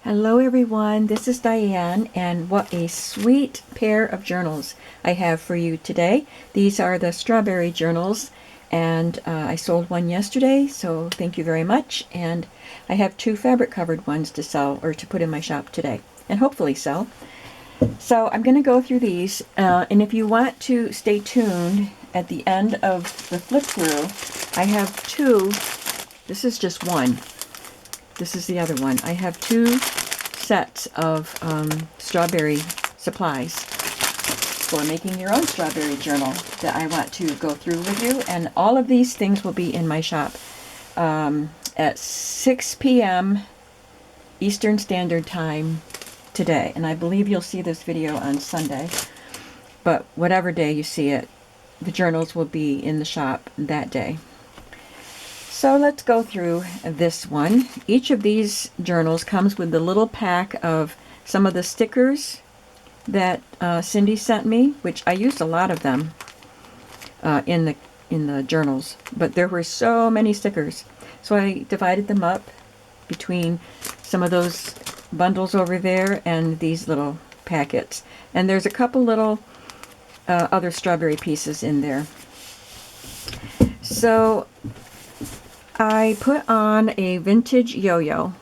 Hello everyone, this is Diane, and what a sweet pair of journals I have for you today. These are the strawberry journals, and I sold one yesterday, so thank you very much. And I have two fabric covered ones to sell, or to put in my shop today, and hopefully sell. So I'm going to go through these, and if you want to stay tuned at the end of the flip through, I have two. This is just one. This is the other one. I have two sets of strawberry supplies for making your own strawberry journal that I want to go through with you. And all of these things will be in my shop at 6 p.m. Eastern Standard Time today. And I believe you'll see this video on Sunday. But whatever day you see it, the journals will be in the shop that day. So let's go through this one. Each of these journals comes with a little pack of some of the stickers that Cindy sent me, which I used a lot of them in the journals, but there were so many stickers. So I divided them up between some of those bundles over there and these little packets. And there's a couple little other strawberry pieces in there. So I put on a vintage yo-yo,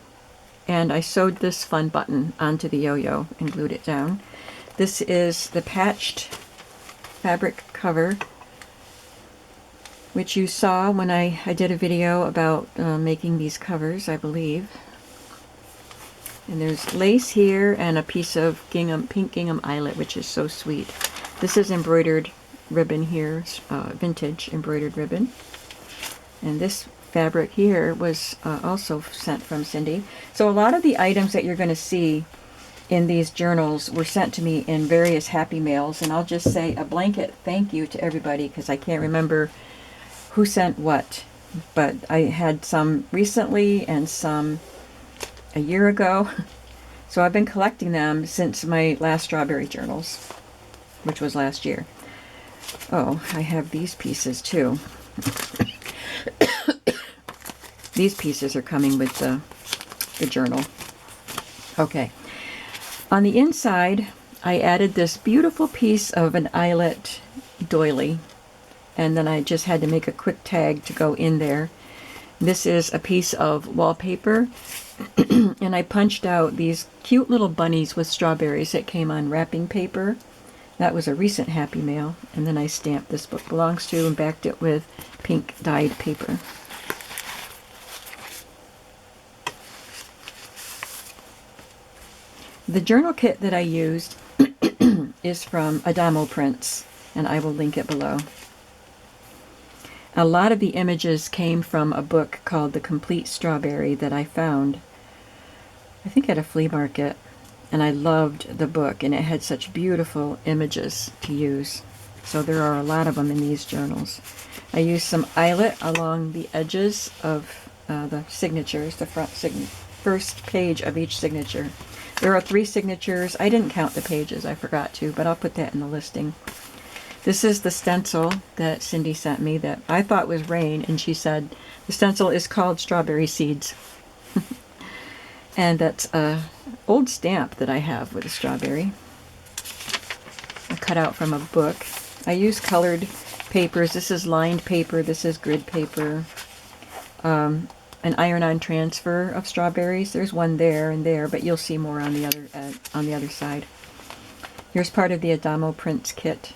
and I sewed this fun button onto the yo-yo and glued it down. This is the patched fabric cover, which you saw when I did a video about making these covers, I believe. And there's lace here and a piece of gingham, pink gingham eyelet, which is so sweet. This is embroidered ribbon here, vintage embroidered ribbon. And this fabric here was also sent from Cindy. So a lot of the items that you're going to see in these journals were sent to me in various happy mails, and I'll just say a blanket thank you to everybody because I can't remember who sent what, but I had some recently and some a year ago. So I've been collecting them since my last strawberry journals, which was last year. Oh, I have these pieces too. These pieces are coming with the journal. Okay. On the inside, I added this beautiful piece of an eyelet doily, and then I just had to make a quick tag to go in there. This is a piece of wallpaper, and I punched out these cute little bunnies with strawberries that came on wrapping paper. That was a recent Happy Mail, and then I stamped "This book belongs to" and backed it with pink dyed paper. The journal kit that I used is from Adamo Prints, and I will link it below. A lot of the images came from a book called The Complete Strawberry that I found, I think at a flea market, and I loved the book, and it had such beautiful images to use. So there are a lot of them in these journals. I used some eyelet along the edges of the signatures, the first page of each signature. There are 3 signatures. I didn't count the pages, I forgot to, but I'll put that in the listing. This is the stencil that Cindy sent me that I thought was rain, and she said the stencil is called Strawberry Seeds. And that's an old stamp that I have with a strawberry. I cut out from a book. I use colored papers. This is lined paper. This is grid paper. An iron-on transfer of strawberries. There's one there and there, but you'll see more on the other side. Here's part of the Adamo Prints kit.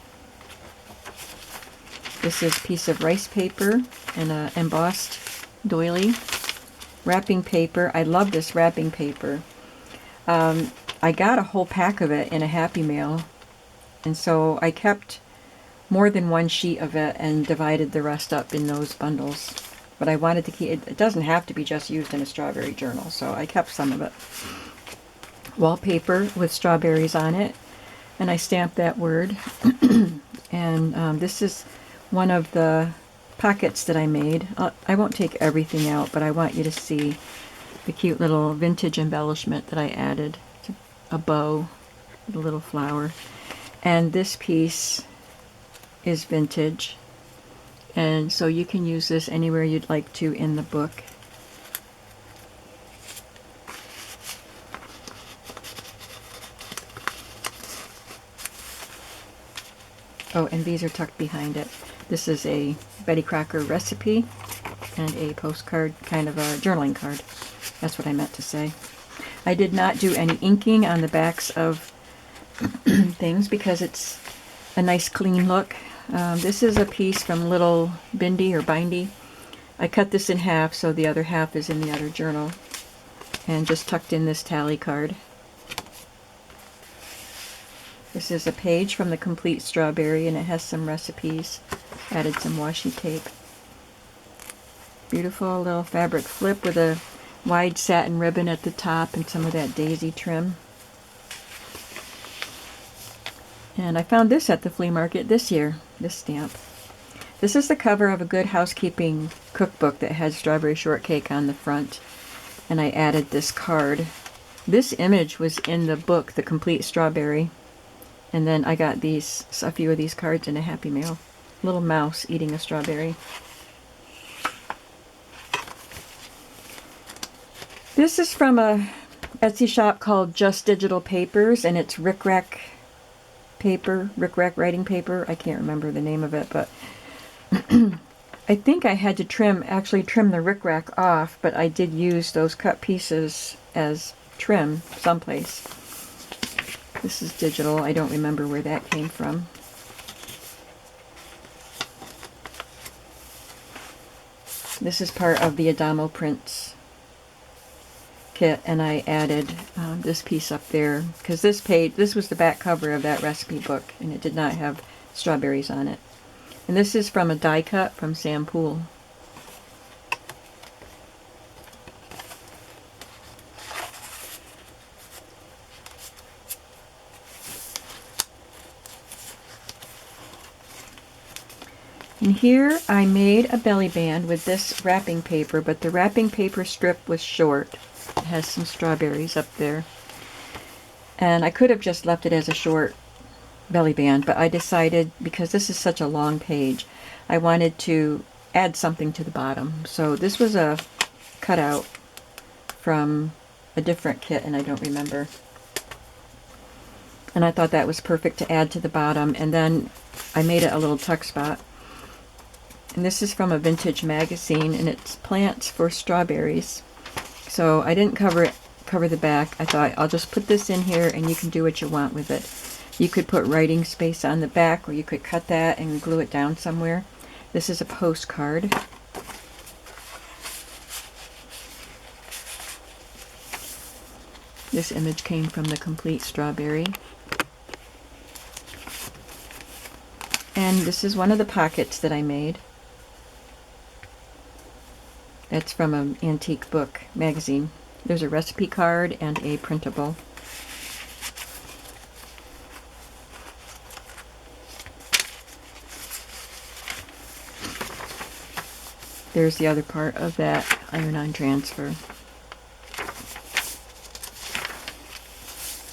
This is a piece of rice paper and an embossed doily. Wrapping paper. I love this wrapping paper. I got a whole pack of it in a Happy Mail, and so I kept more than one sheet of it and divided the rest up in those bundles. But I wanted to keep it doesn't have to be just used in a strawberry journal, so I kept some of it. Wallpaper with strawberries on it, and I stamped that word. And this is one of the pockets that I made. I won't take everything out, but I want you to see the cute little vintage embellishment that I added. A bow with a little flower. And this piece is vintage, and so you can use this anywhere you'd like to in the book. Oh, and these are tucked behind it. This is a Betty Crocker recipe and a postcard, kind of a journaling card. That's what I meant to say. I did not do any inking on the backs of things because it's a nice clean look. This is a piece from Little Bindi or Bindy. I cut this in half so the other half is in the other journal, and just tucked in this tally card. This is a page from the Complete Strawberry, and it has some recipes. Added some washi tape. Beautiful little fabric flip with a wide satin ribbon at the top and some of that daisy trim. And I found this at the flea market this year, this stamp. This is the cover of a Good Housekeeping cookbook that had strawberry shortcake on the front. And I added this card. This image was in the book, The Complete Strawberry. And then I got a few of these cards in a Happy Mail. Little mouse eating a strawberry. This is from a Etsy shop called Just Digital Papers, and it's rickrack paper, rickrack writing paper. I can't remember the name of it, but I think I had to actually trim the rickrack off, but I did use those cut pieces as trim someplace. This is digital. I don't remember where that came from. This is part of the Adamo Prints kit, and I added this piece up there because this was the back cover of that recipe book, and it did not have strawberries on it. And this is from a die cut from Sam Poole. And here I made a belly band with this wrapping paper, but the wrapping paper strip was short. It has some strawberries up there. And I could have just left it as a short belly band, but I decided, because this is such a long page, I wanted to add something to the bottom. So this was a cutout from a different kit, and I don't remember. And I thought that was perfect to add to the bottom, and then I made it a little tuck spot. And this is from a vintage magazine, and it's Plants for Strawberries. So I didn't cover the back. I thought I'll just put this in here and you can do what you want with it. You could put writing space on the back, or you could cut that and glue it down somewhere. This is a postcard. This image came from the Complete Strawberry. And this is one of the pockets that I made. That's from an antique book magazine. There's a recipe card and a printable. There's the other part of that iron-on transfer.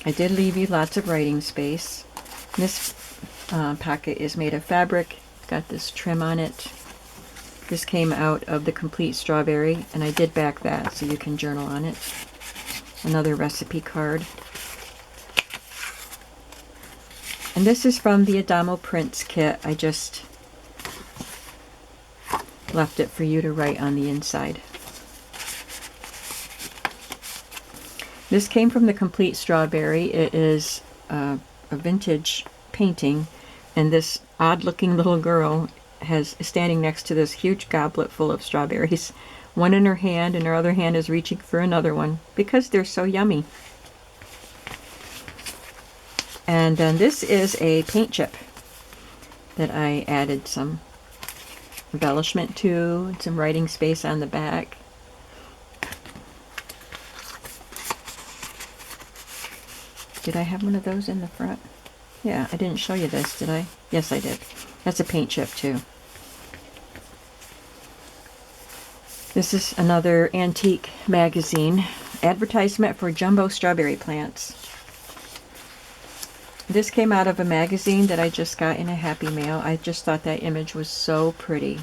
I did leave you lots of writing space. This pocket is made of fabric. It's got this trim on it. This came out of the Complete Strawberry, and I did back that so you can journal on it. Another recipe card. And this is from the Adamo Prints kit. I just left it for you to write on the inside. This came from the Complete Strawberry. It is a vintage painting, and this odd-looking little girl is standing next to this huge goblet full of strawberries. One in her hand, and her other hand is reaching for another one because they're so yummy. And then this is a paint chip that I added some embellishment to, and some writing space on the back. Did I have one of those in the front? Yeah, I didn't show you this, did I? Yes, I did. That's a paint chip too. This is another antique magazine. Advertisement for jumbo strawberry plants. This came out of a magazine that I just got in a Happy Mail. I just thought that image was so pretty.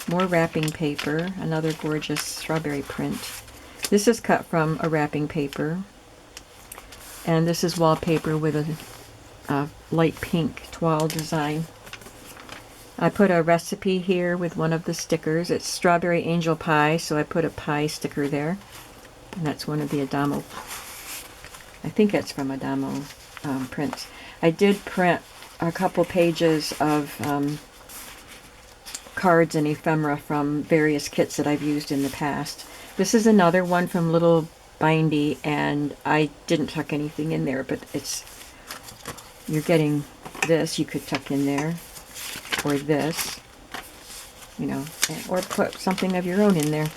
More wrapping paper, another gorgeous strawberry print. This is cut from a wrapping paper. And this is wallpaper with a light pink toile design. I put a recipe here with one of the stickers. It's strawberry angel pie, so I put a pie sticker there. And that's one of the Adamo, I think that's from Adamo Prints. I did print a couple pages of cards and ephemera from various kits that I've used in the past. This is another one from Little Bindy, and I didn't tuck anything in there, but you're getting this, you could tuck in there, or this, you know, or put something of your own in there.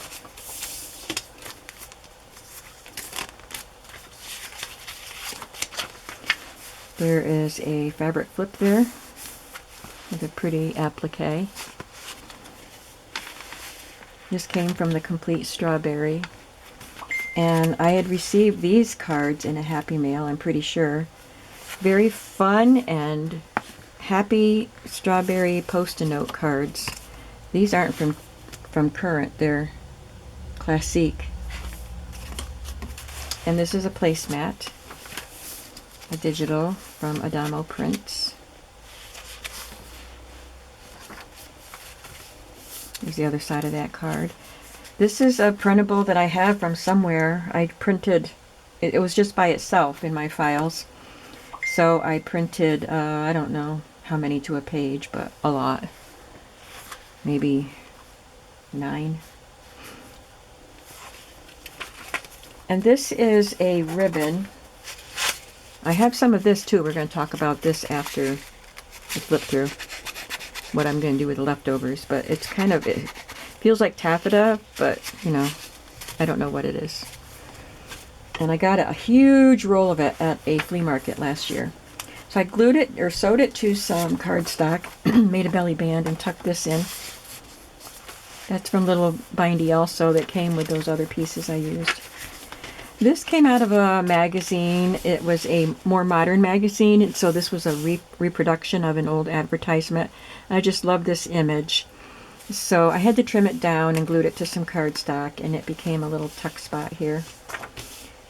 There is a fabric flip there with a pretty applique. This came from the Complete Strawberry, and I had received these cards in a Happy Mail, I'm pretty sure. Very fun and happy strawberry post-it note cards. These aren't from Current, they're Classique. And this is a placemat, a digital from Adamo Prints. Here's the other side of that card. This is a printable that I have from somewhere. I printed, it was just by itself in my files. So I printed, I don't know how many to a page, but a lot. Maybe 9. And this is a ribbon. I have some of this too. We're going to talk about this after the flip through, what I'm going to do with the leftovers. But it's kind of, it feels like taffeta, but you know, I don't know what it is. And I got a huge roll of it at a flea market last year. So I glued it or sewed it to some cardstock, made a belly band, and tucked this in. That's from Little Bindy also, that came with those other pieces I used. This came out of a magazine. It was a more modern magazine, and so this was a reproduction of an old advertisement. I just love this image. So I had to trim it down and glued it to some cardstock, and it became a little tuck spot here.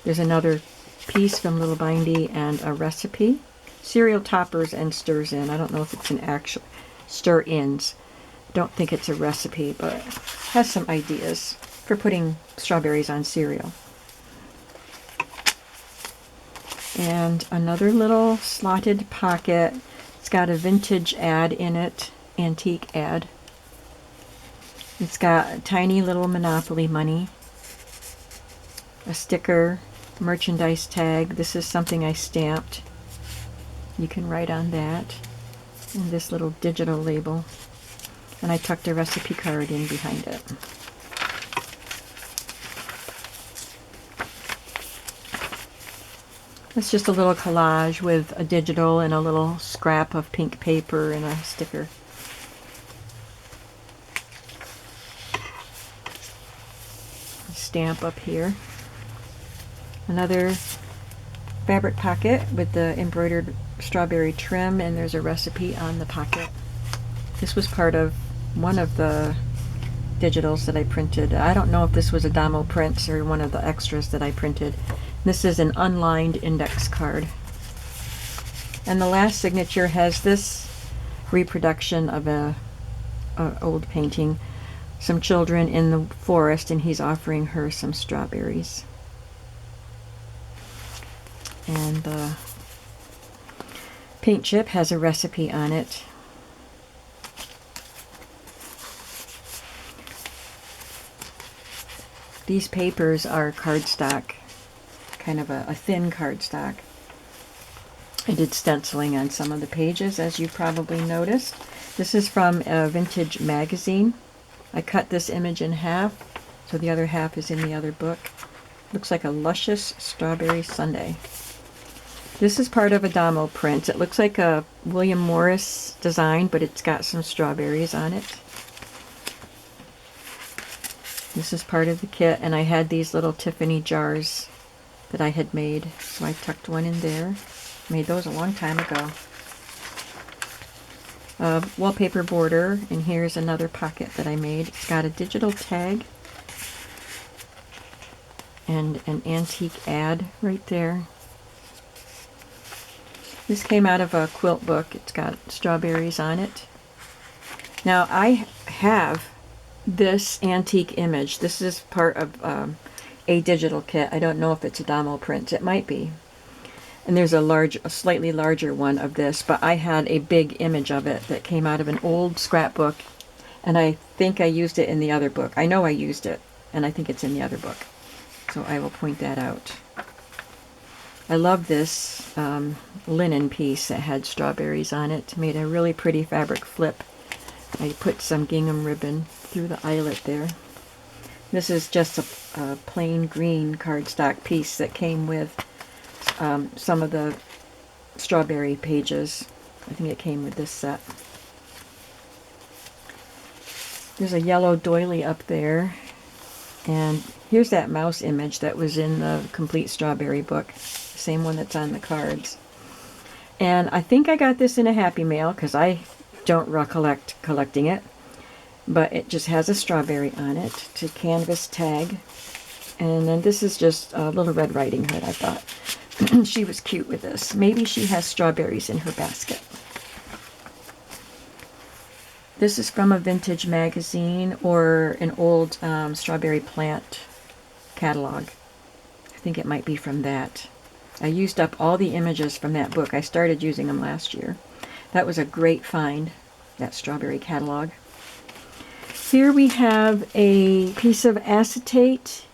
There's another piece from Little Bindy and a recipe. Cereal toppers and stirs in. I don't know if it's an actual stir-ins. Don't think it's a recipe, but it has some ideas for putting strawberries on cereal. And another little slotted pocket. It's got a vintage ad in it, antique ad. It's got tiny little Monopoly money, a sticker, merchandise tag. This is something I stamped. You can write on that. And this little digital label. And I tucked a recipe card in behind it. It's just a little collage with a digital and a little scrap of pink paper and a sticker. Stamp up here. Another fabric pocket with the embroidered strawberry trim, and there's a recipe on the pocket. This was part of one of the digitals that I printed. I don't know if this was Adamo Prints or one of the extras that I printed. This is an unlined index card. And the last signature has this reproduction of a old painting. Some children in the forest, and he's offering her some strawberries. And the paint chip has a recipe on it. These papers are cardstock, kind of a thin cardstock. I did stenciling on some of the pages, as you probably noticed. This is from a vintage magazine. I cut this image in half, so the other half is in the other book. Looks like a luscious strawberry sundae. This is part of Adamo Prints. It looks like a William Morris design, but it's got some strawberries on it. This is part of the kit, and I had these little Tiffany jars that I had made, so I tucked one in there. Made those a long time ago. A wallpaper border, and here's another pocket that I made. It's got a digital tag and an antique ad right there. This came out of a quilt book. It's got strawberries on it. Now I have this antique image. This is part of a digital kit. I don't know if it's Adamo Prints. It might be. And there's a slightly larger one of this, but I had a big image of it that came out of an old scrapbook, and I think I used it in the other book. I know I used it, and I think it's in the other book. So I will point that out. I love this linen piece that had strawberries on it. Made a really pretty fabric flip. I put some gingham ribbon through the eyelet there. This is just a plain green cardstock piece that came with some of the strawberry pages. I think it came with this set. There's a yellow doily up there. And here's that mouse image that was in the Complete Strawberry book. Same one that's on the cards. And I think I got this in a Happy Mail because I don't recollect collecting it. But it just has a strawberry on it to canvas tag. And then this is just a Little Red Riding Hood, I thought. She was cute with this. Maybe she has strawberries in her basket. This is from a vintage magazine or an old strawberry plant catalog. I think it might be from that. I used up all the images from that book. I started using them last year. That was a great find, that strawberry catalog. Here we have a piece of acetate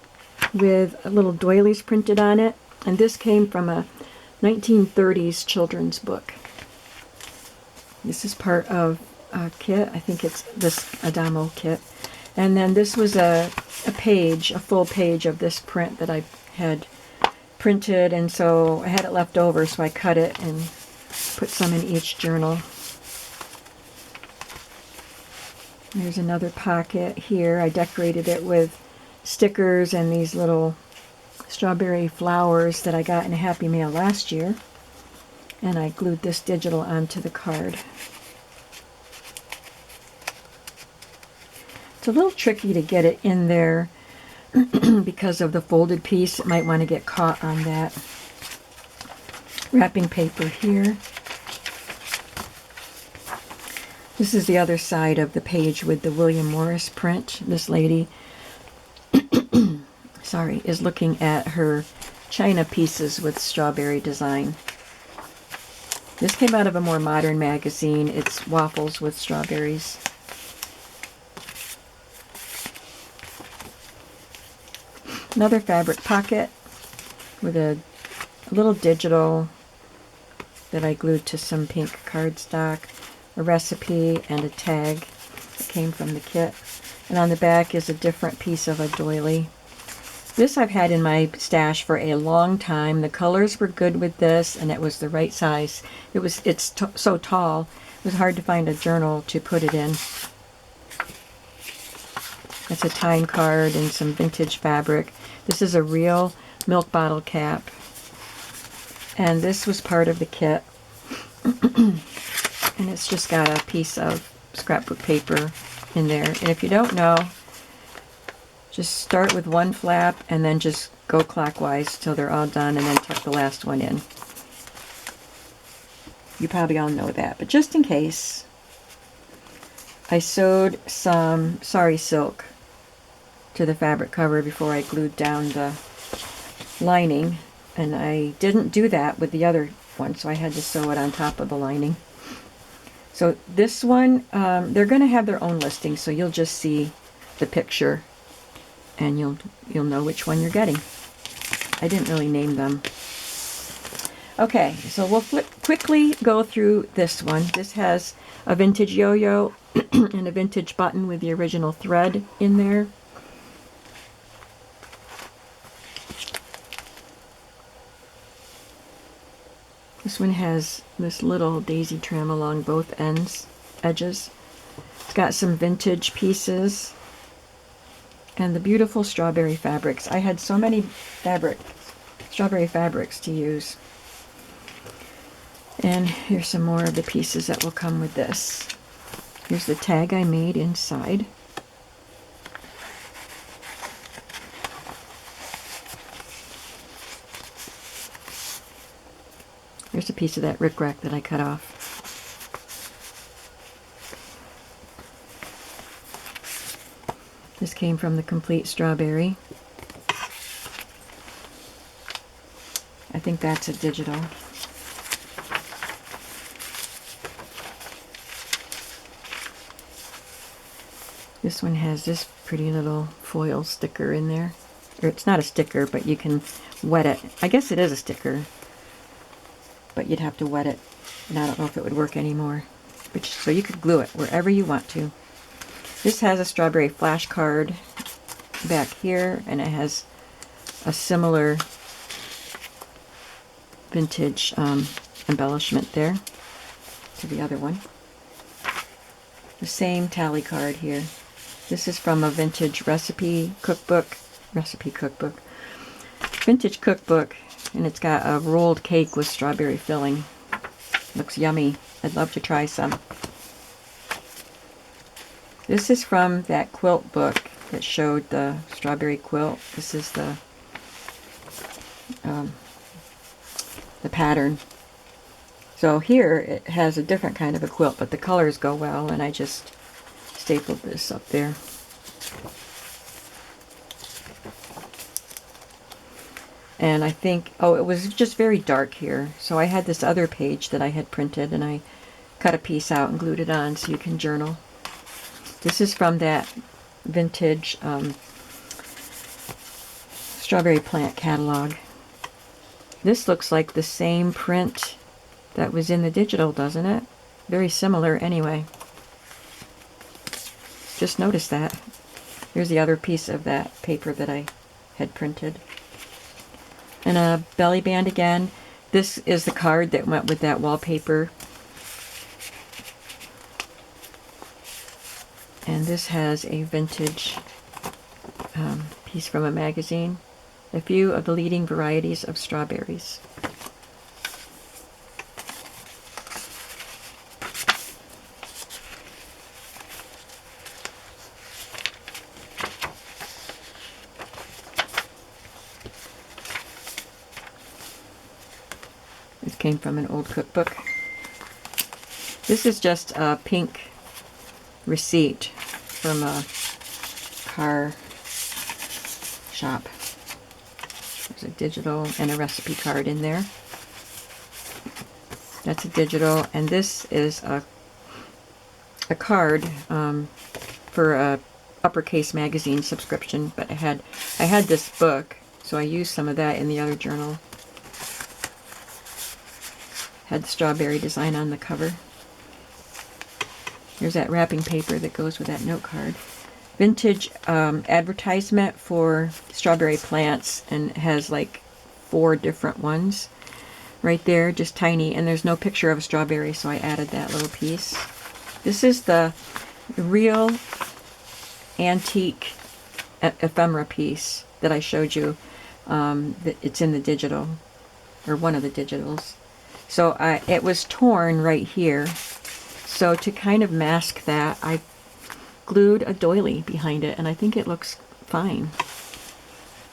with little doilies printed on it. And this came from a 1930s children's book. This is part of a kit. I think it's this Adamo kit. And then this was a page, a full page of this print that I had printed. And so I had it left over, so I cut it and put some in each journal. There's another pocket here. I decorated it with stickers and these little strawberry flowers that I got in a Happy Mail last year. And I glued this digital onto the card. It's a little tricky to get it in there because of the folded piece. It might want to get caught on that wrapping paper here. This is the other side of the page with the William Morris print. This lady is looking at her china pieces with strawberry design. This came out of a more modern magazine. It's waffles with strawberries. Another fabric pocket with a little digital that I glued to some pink cardstock, a recipe, and a tag that came from the kit. And on the back is a different piece of a doily. This I've had in my stash for a long time. The colors were good with this, and it was the right size. It's so tall, it was hard to find a journal to put it in. That's a time card and some vintage fabric. This is a real milk bottle cap. And this was part of the kit. And it's just got a piece of scrapbook paper in there. And if you don't know, just start with one flap and then just go clockwise till they're all done and then tuck the last one in. You probably all know that, but just in case, I sewed some sari silk to the fabric cover before I glued down the lining, and I didn't do that with the other one, so I had to sew it on top of the lining. So this one, they're going to have their own listing, so you'll just see the picture and you'll know which one you're getting. I didn't really name them. Okay, so we'll quickly go through this one. This has a vintage yo-yo and a vintage button with the original thread in there. This one has this little daisy trim along both edges. It's got some vintage pieces and the beautiful strawberry fabrics. I had so many strawberry fabrics to use. And here's some more of the pieces that will come with this. Here's the tag I made inside. Here's a piece of that rickrack that I cut off. This came from the Complete Strawberry. I think that's a digital. This one has this pretty little foil sticker in there. Or it's not a sticker, but you can wet it. I guess it is a sticker, but you'd have to wet it. And I don't know if it would work anymore. But, so you could glue it wherever you want to. This has a strawberry flashcard back here, and it has a similar vintage embellishment there to the other one. The same tally card here. This is from a vintage vintage cookbook, and it's got a rolled cake with strawberry filling. Looks yummy. I'd love to try some. This is from that quilt book that showed the strawberry quilt. This is the pattern. So here it has a different kind of a quilt, but the colors go well, and I just stapled this up there. And I think, oh, it was just very dark here. So I had this other page that I had printed, and I cut a piece out and glued it on so you can journal. This is from that vintage strawberry plant catalog. This looks like the same print that was in the digital, doesn't it? Very similar anyway. Just noticed that. Here's the other piece of that paper that I had printed. And a belly band again. This is the card that went with that wallpaper. And this has a vintage piece from a magazine. A few of the leading varieties of strawberries. This came from an old cookbook. This is just a pink receipt from a car shop. There's a digital and a recipe card in there. That's a digital, and this is a card for a uppercase magazine subscription. But I had this book, so I used some of that in the other journal. Had the strawberry design on the cover. There's that wrapping paper that goes with that note card. Vintage advertisement for strawberry plants, and it has like 4 different ones right there, just tiny, and there's no picture of a strawberry, so I added that little piece. This is the real antique ephemera piece that I showed you. It's in the digital, or one of the digitals. So it was torn right here. So to kind of mask that, I glued a doily behind it, and I think it looks fine.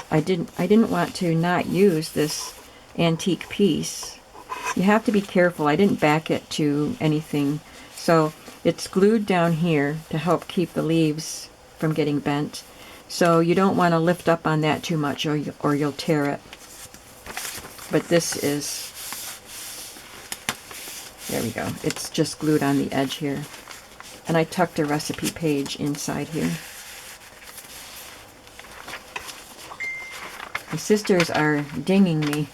I didn't want to not use this antique piece. You have to be careful. I didn't back it to anything. So it's glued down here to help keep the leaves from getting bent. So you don't want to lift up on that too much, or you'll tear it. But this is, there we go. It's just glued on the edge here. And I tucked a recipe page inside here. My sisters are dinging me.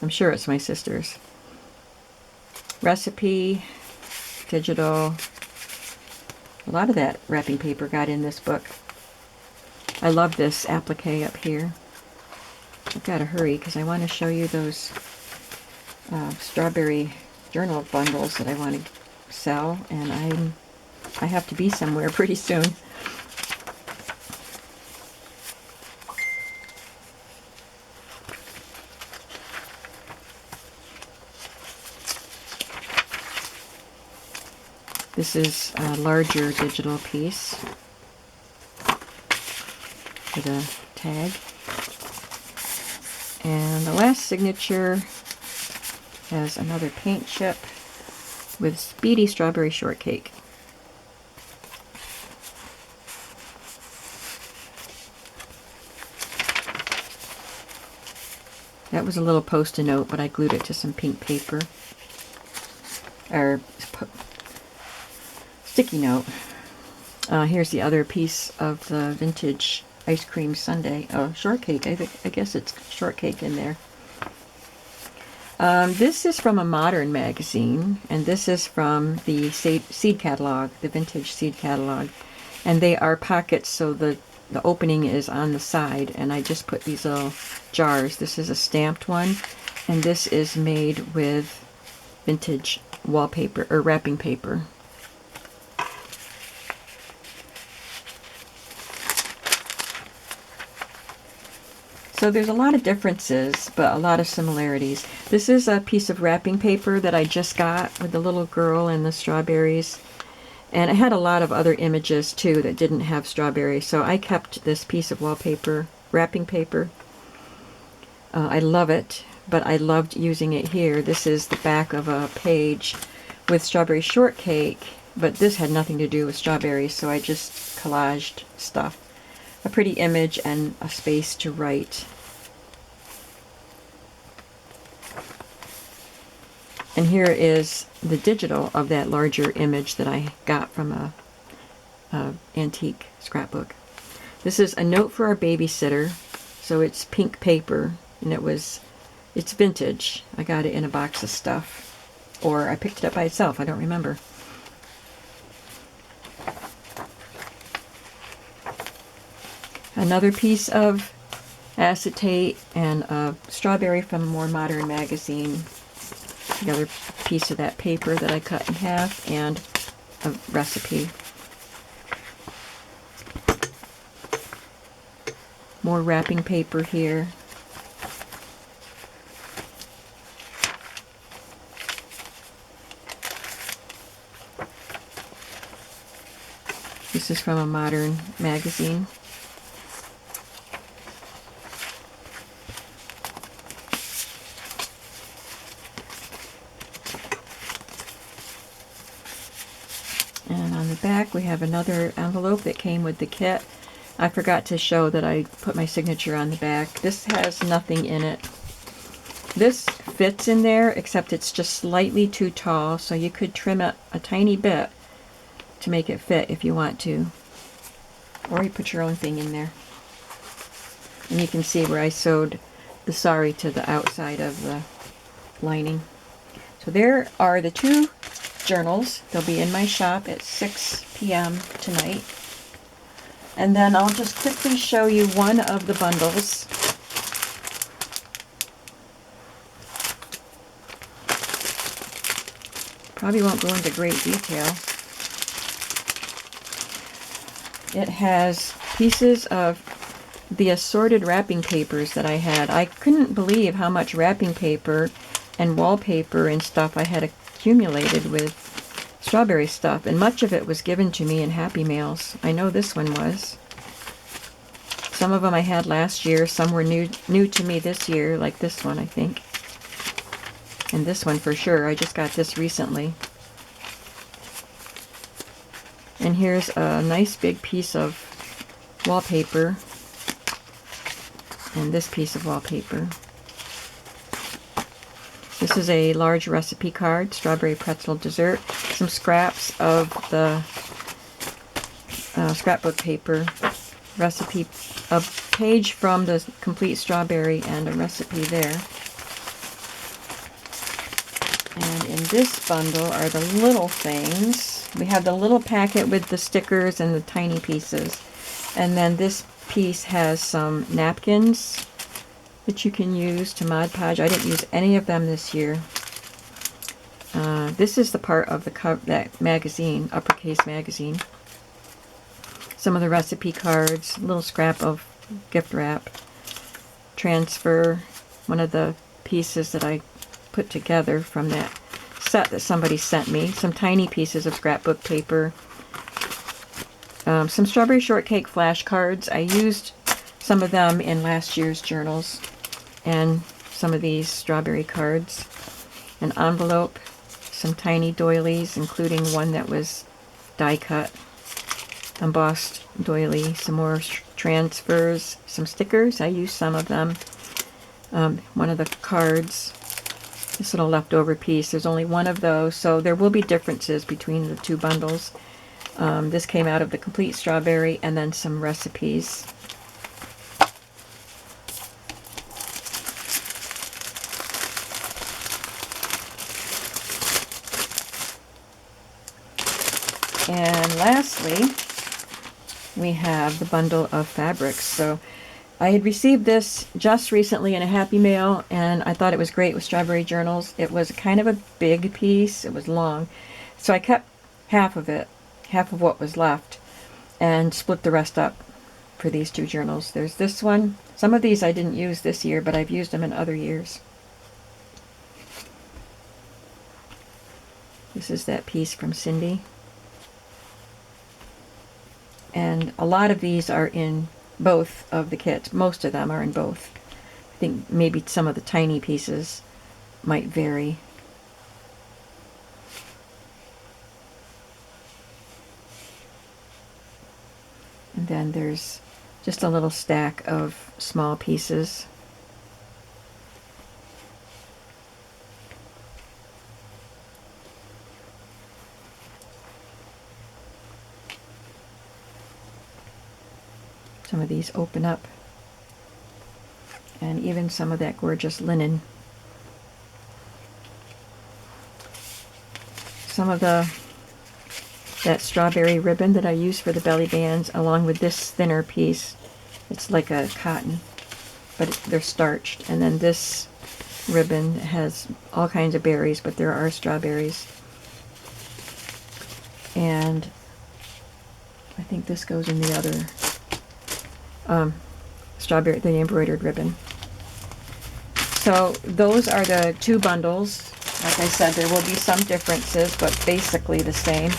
I'm sure it's my sisters. Recipe, digital. A lot of that wrapping paper got in this book. I love this applique up here. I've got to hurry because I want to show you those strawberry journal bundles that I want to sell, and I have to be somewhere pretty soon. This is a larger digital piece with a tag. And the last signature has another paint chip with Speedy Strawberry Shortcake. That was a little post-it note, but I glued it to some pink paper. Or sticky note. Here's the other piece of the vintage ice cream sundae. Oh, shortcake. I guess it's shortcake in there. This is from a modern magazine, and this is from the seed catalog, the vintage seed catalog. And they are pockets, so the opening is on the side, and I just put these little jars. This is a stamped one, and this is made with vintage wallpaper or wrapping paper. So there's a lot of differences, but a lot of similarities. This is a piece of wrapping paper that I just got with the little girl and the strawberries. And I had a lot of other images too that didn't have strawberries, so I kept this piece of wallpaper, wrapping paper. I love it, but I loved using it here. This is the back of a page with strawberry shortcake, but this had nothing to do with strawberries, so I just collaged stuff. A pretty image and a space to write. And here is the digital of that larger image that I got from a antique scrapbook. This is a note for our babysitter, so it's pink paper, and it's vintage. I got it in a box of stuff, or I picked it up by itself, I don't remember. Another piece of acetate and a strawberry from a more modern magazine. Another piece of that paper that I cut in half, and a recipe. More wrapping paper here. This is from a modern magazine. And on the back we have another envelope that came with the kit. I forgot to show that I put my signature on the back. This has nothing in it. This fits in there, except it's just slightly too tall, so you could trim it a tiny bit to make it fit if you want to. Or you put your own thing in there. And you can see where I sewed the sari to the outside of the lining. So there are the two journals. They'll be in my shop at 6 p.m. tonight. And then I'll just quickly show you one of the bundles. Probably won't go into great detail. It has pieces of the assorted wrapping papers that I had. I couldn't believe how much wrapping paper and wallpaper and stuff I had accumulated with strawberry stuff, and much of it was given to me in Happy Mails. I know this one was. Some of them I had last year, some were new to me this year, like this one I think. And this one for sure, I just got this recently. And here's a nice big piece of wallpaper, and this piece of wallpaper. This is a large recipe card, strawberry pretzel dessert, some scraps of the scrapbook paper, recipe, a page from the complete strawberry, and a recipe there. And in this bundle are the little things. We have the little packet with the stickers and the tiny pieces. And then this piece has some napkins that you can use to Mod Podge. I didn't use any of them this year. This is the part of the that magazine, uppercase magazine. Some of the recipe cards, a little scrap of gift wrap, transfer, one of the pieces that I put together from that set that somebody sent me, some tiny pieces of scrapbook paper, some strawberry shortcake flashcards. I used some of them in last year's journals, and some of these strawberry cards. an envelope, some tiny doilies, including one that was die cut, embossed doily, some more transfers, some stickers. I used some of them. One of the cards, this little leftover piece, there's only one of those, so there will be differences between the two bundles. This came out of the complete strawberry, and then some recipes. And lastly, we have the bundle of fabrics. So I had received this just recently in a Happy Mail, and I thought it was great with strawberry journals. It was kind of a big piece. It was long. So I kept half of it, half of what was left, and split the rest up for these two journals. There's this one. Some of these I didn't use this year, but I've used them in other years. This is that piece from Cindy. And a lot of these are in both of the kits. Most of them are in both. I think maybe some of the tiny pieces might vary. And then there's just a little stack of small pieces. Some of these open up, and even some of that gorgeous linen. Some of that strawberry ribbon that I use for the belly bands, along with this thinner piece. It's like a cotton, but they're starched. And then this ribbon has all kinds of berries, but there are strawberries. And I think this goes in the other strawberry, the embroidered ribbon. So those are the two bundles. Like I said, there will be some differences, but basically the same.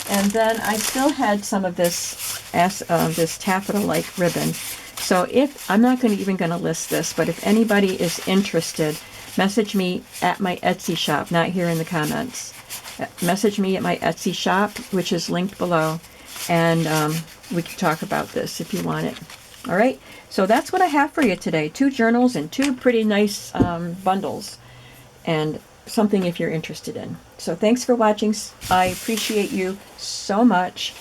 And then I still had some of this this taffeta-like ribbon. So I'm not even going to list this, but if anybody is interested, message me at my Etsy shop, not here in the comments. Message me at my Etsy shop, which is linked below, and we can talk about this if you want it. All right, so that's what I have for you today. 2 journals and 2 pretty nice bundles, and something if you're interested in. So thanks for watching. I appreciate you so much,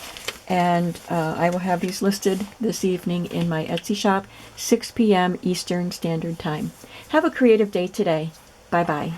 and I will have these listed this evening in my Etsy shop, 6 p.m. Eastern Standard Time. Have a creative day today. Bye-bye.